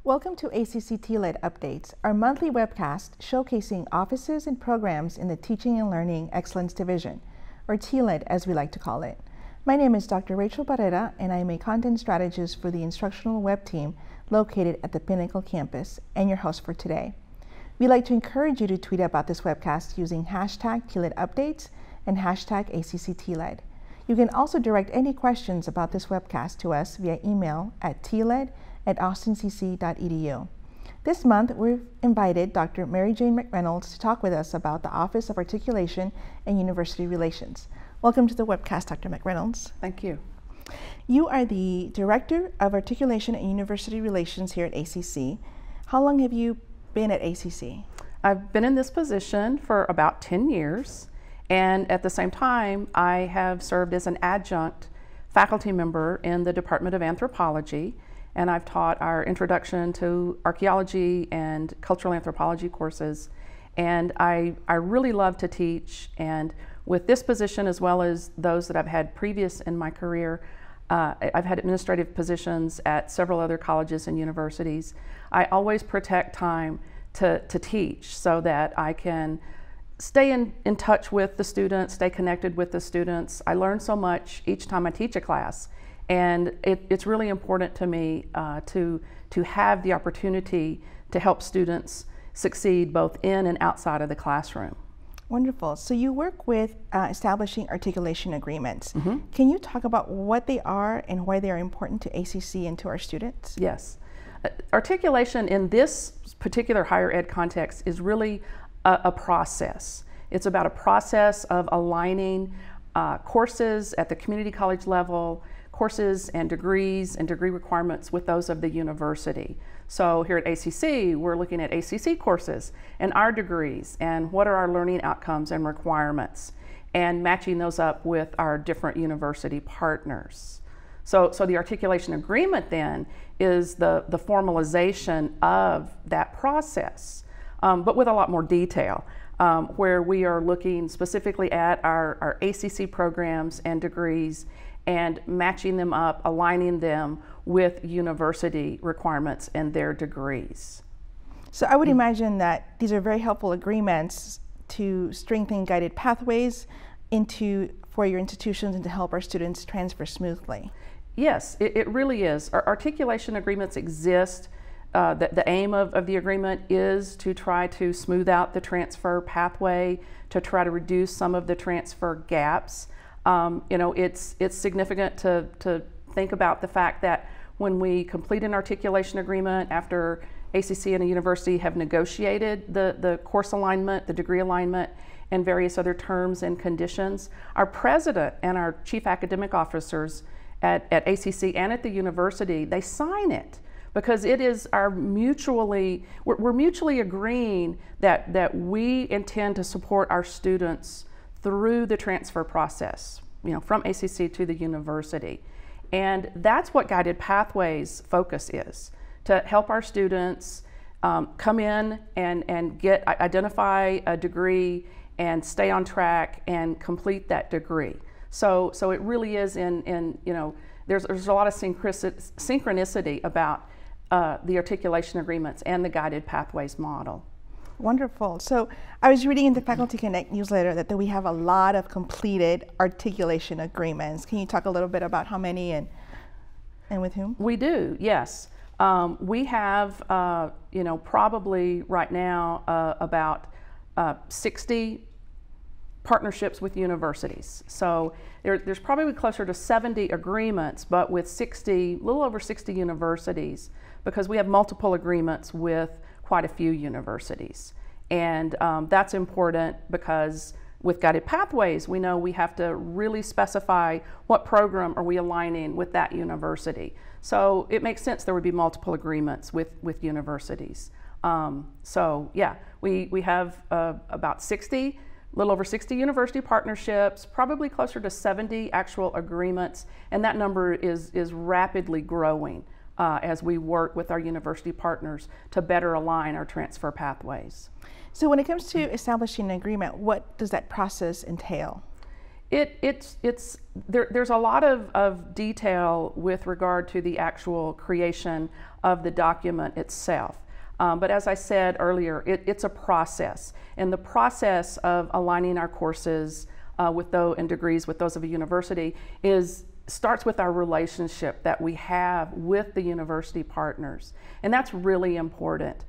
Welcome to ACC TLED Updates, our monthly webcast showcasing offices and programs in the Teaching and Learning Excellence Division, or TLED as we like to call it. My name is Dr. Rachel Barrera, and I am a content strategist for the instructional web team located at the Pinnacle campus, and your host for today. We'd like to encourage you to tweet about this webcast using hashtag TLED Updates and hashtag ACC TLED. You can also direct any questions about this webcast to us via email at tled@austincc.edu. This month, we've invited Dr. Mary Jane McReynolds to talk with us about the Office of Articulation and University Relations. Welcome to the webcast, Dr. McReynolds. Thank you. You are the Director of Articulation and University Relations here at ACC. How long have you been at ACC? I've been in this position for about 10 years. And at the same time, I have served as an adjunct faculty member in the Department of Anthropology, and I've taught our Introduction to Archaeology and Cultural Anthropology courses. And I really love to teach, and with this position as well as those that I've had previous in my career, I've had administrative positions at several other colleges and universities. I always protect time to teach so that I can stay in touch with the students, stay connected with the students. I learn so much each time I teach a class, and it's really important to me to have the opportunity to help students succeed both in and outside of the classroom. Wonderful. So you work with establishing articulation agreements. Mm-hmm. Can you talk about what they are and why they are important to ACC and to our students? Yes. Articulation in this particular higher ed context is really a process. It's about a process of aligning courses at the community college level, courses and degree requirements with those of the university. So here at ACC, we're looking at ACC courses and our degrees and what are our learning outcomes and requirements, and matching those up with our different university partners. So the articulation agreement then is the formalization of that process. But with a lot more detail, where we are looking specifically at our ACC programs and degrees and matching them up, aligning them with university requirements and their degrees. So I would imagine that these are very helpful agreements to strengthen guided pathways for your institutions and to help our students transfer smoothly. Yes, it really is. Our articulation agreements exist. The aim of the agreement is to try to smooth out the transfer pathway, to try to reduce some of the transfer gaps. It's significant to think about the fact that when we complete an articulation agreement after ACC and a university have negotiated the course alignment, the degree alignment, and various other terms and conditions, our president and our chief academic officers at ACC and at the university, they sign it, because it is we're mutually agreeing that we intend to support our students through the transfer process, from ACC to the university. And that's what Guided Pathways focus is, to help our students come in and identify a degree and stay on track and complete that degree. So it really is there's a lot of synchronicity about the articulation agreements and the Guided Pathways model. Wonderful. So I was reading in the Faculty Connect newsletter that we have a lot of completed articulation agreements. Can you talk a little bit about how many and with whom? We do, yes. We have, probably right now about 60 partnerships with universities. So there's probably closer to 70 agreements, but with a little over 60 universities, because we have multiple agreements with quite a few universities. And that's important because with Guided Pathways, we know we have to really specify what program are we aligning with that university. So it makes sense there would be multiple agreements with universities. So yeah, we have about 60, a little over 60 university partnerships, probably closer to 70 actual agreements, and that number is rapidly growing as we work with our university partners to better align our transfer pathways. So when it comes to establishing an agreement, what does that process entail? There's a lot of detail with regard to the actual creation of the document itself. But as I said earlier, it's a process. And the process of aligning our courses and degrees with those of a university starts with our relationship that we have with the university partners. And that's really important.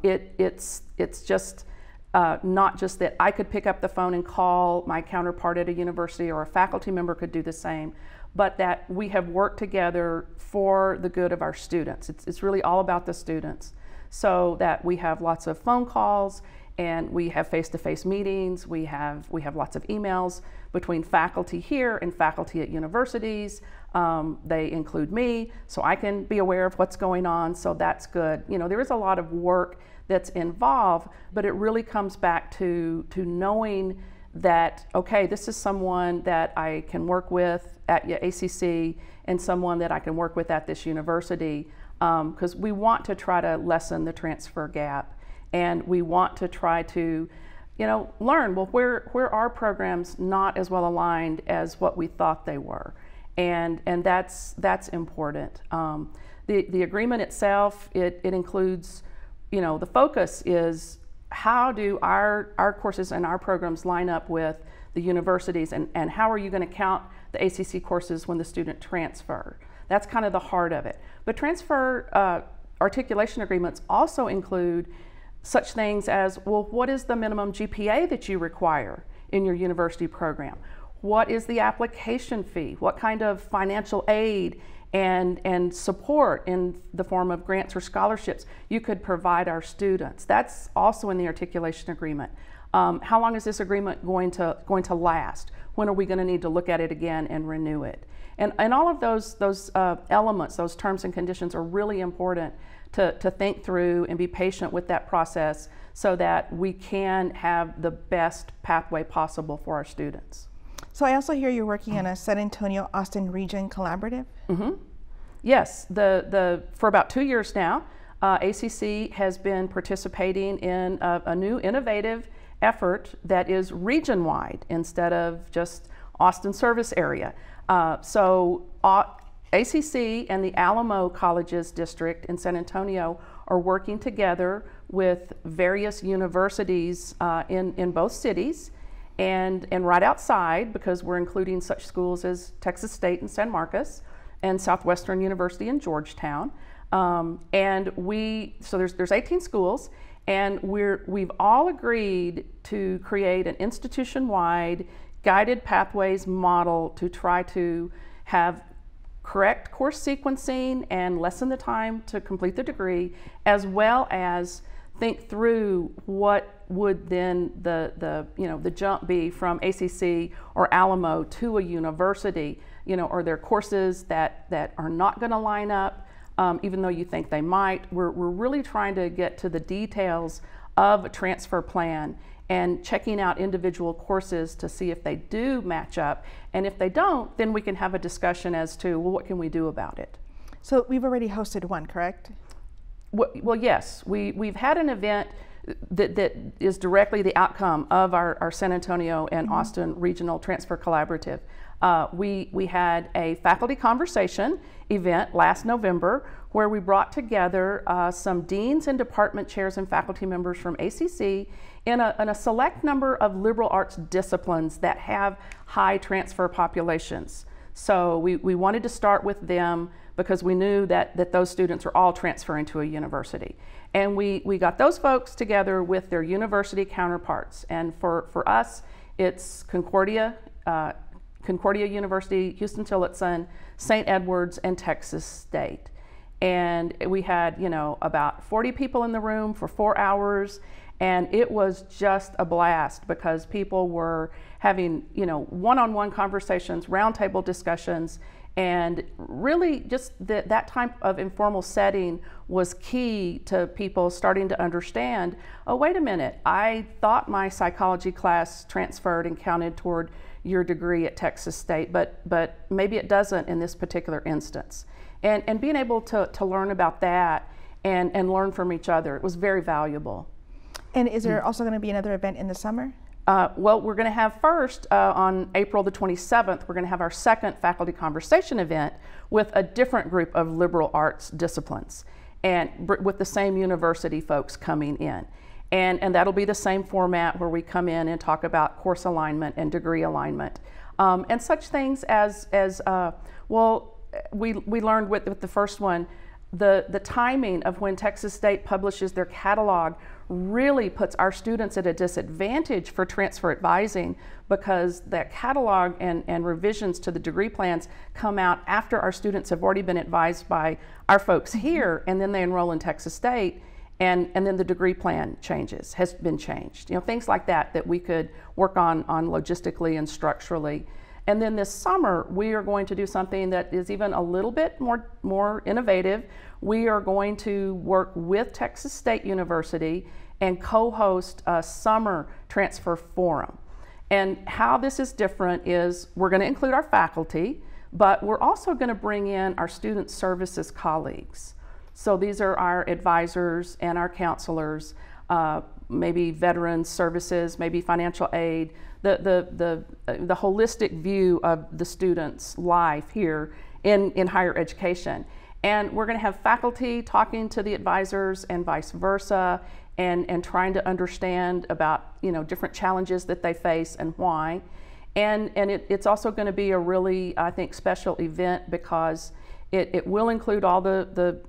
It's just not just that I could pick up the phone and call my counterpart at a university, or a faculty member could do the same, but that we have worked together for the good of our students. It's really all about the students. So that we have lots of phone calls, and we have face-to-face meetings, we have lots of emails between faculty here and faculty at universities. They include me, so I can be aware of what's going on, so that's good. You know, there is a lot of work that's involved, but it really comes back to knowing that, okay, this is someone that I can work with at ACC and someone that I can work with at this university, because we want to try to lessen the transfer gap, and we want to try to, you know, learn, well, where are programs not as well aligned as what we thought they were, and that's important. The agreement itself, it includes, you know, the focus is how do our courses and our programs line up with the universities, and how are you going to count the ACC courses when the student transfer? That's kind of the heart of it. But transfer articulation agreements also include such things as, well, what is the minimum GPA that you require in your university program? What is the application fee? What kind of financial aid and support in the form of grants or scholarships you could provide our students? That's also in the articulation agreement. How long is this agreement going to last? When are we going to need to look at it again and renew it? And all of those elements, those terms and conditions, are really important to think through and be patient with that process so that we can have the best pathway possible for our students. So I also hear you're working on a San Antonio-Austin region collaborative? Mm-hmm. Yes, for about 2 years now, ACC has been participating in a new innovative effort that is region-wide instead of just Austin service area. So ACC and the Alamo Colleges District in San Antonio are working together with various universities in both cities, and right outside, because we're including such schools as Texas State and San Marcos and Southwestern University in Georgetown. So there's 18 schools, and we've all agreed to create an institution-wide guided pathways model to try to have correct course sequencing and lessen the time to complete the degree, as well as think through what would then the jump be from ACC or Alamo to a university. You know, are there courses that are not going to line up, even though you think they might? We're really trying to get to the details of a transfer plan and checking out individual courses to see if they do match up. And if they don't, then we can have a discussion as to, well, what can we do about it? So we've already hosted one, correct? Well, yes. We've had an event that is directly the outcome of our San Antonio and Austin Regional Transfer Collaborative. We had a faculty conversation event last November where we brought together some deans and department chairs and faculty members from ACC in a select number of liberal arts disciplines that have high transfer populations. So we wanted to start with them because we knew that those students are all transferring to a university. And we got those folks together with their university counterparts. And for us, it's Concordia University, Houston-Tillotson, St. Edwards, and Texas State. And we had, about 40 people in the room for 4 hours, and it was just a blast because people were having, one-on-one conversations, roundtable discussions, and really just that type of informal setting was key to people starting to understand, oh, wait a minute, I thought my psychology class transferred and counted toward your degree at Texas State, but maybe it doesn't in this particular instance. And being able to learn about that and learn from each other, it was very valuable. And is there also going to be another event in the summer? Well, we're going to have first, on April the 27th, we're going to have our second faculty conversation event with a different group of liberal arts disciplines, and with the same university folks coming in. And that'll be the same format where we come in and talk about course alignment and degree alignment. And such things as well, we learned with the first one, the timing of when Texas State publishes their catalog really puts our students at a disadvantage for transfer advising, because that catalog and revisions to the degree plans come out after our students have already been advised by our folks here, and then they enroll in Texas State, and then the degree plan has been changed. You know, things like that we could work on logistically and structurally. And then this summer, we are going to do something that is even a little bit more innovative. We are going to work with Texas State University and co-host a summer transfer forum. And how this is different is we're going to include our faculty, but we're also going to bring in our student services colleagues. So these are our advisors and our counselors, maybe veterans services, maybe financial aid, the holistic view of the student's life here in higher education. And we're going to have faculty talking to the advisors and vice versa, and trying to understand about, you know, different challenges that they face and why. And it's also going to be a really, I think, special event, because it will include all the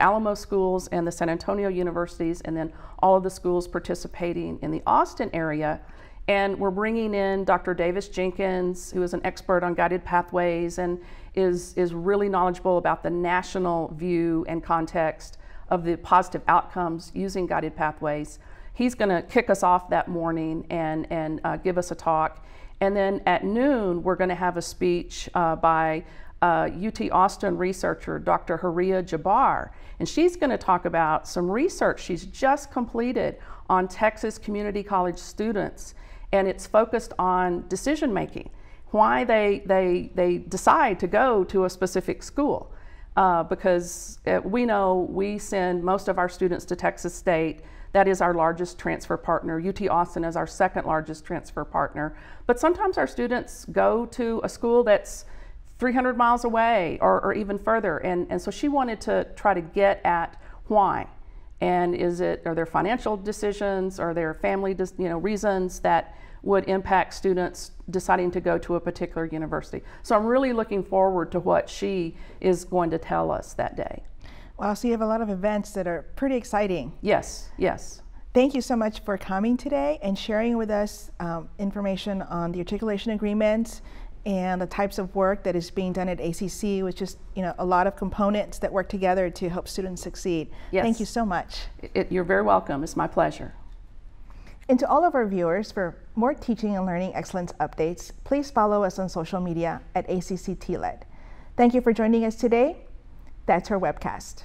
Alamo schools and the San Antonio universities, and then all of the schools participating in the Austin area. And we're bringing in Dr. Davis Jenkins, who is an expert on guided pathways and is really knowledgeable about the national view and context of the positive outcomes using guided pathways. He's going to kick us off that morning and give us a talk. And then at noon, we're going to have a speech by UT Austin researcher, Dr. Haria Jabbar. And she's going to talk about some research she's just completed on Texas community college students. And it's focused on decision making, why they decide to go to a specific school. Because we know we send most of our students to Texas State. That is our largest transfer partner. UT Austin is our second largest transfer partner. But sometimes our students go to a school that's 300 miles away or even further. And so she wanted to try to get at why. And are there financial decisions, are there family reasons that would impact students deciding to go to a particular university? So I'm really looking forward to what she is going to tell us that day. Wow, so you have a lot of events that are pretty exciting. Yes, yes. Thank you so much for coming today and sharing with us information on the articulation agreements and the types of work that is being done at ACC, which is a lot of components that work together to help students succeed. Yes. Thank you so much. You're very welcome. It's my pleasure. And to all of our viewers, for more teaching and learning excellence updates, please follow us on social media at ACC TLED. Thank you for joining us today. That's our webcast.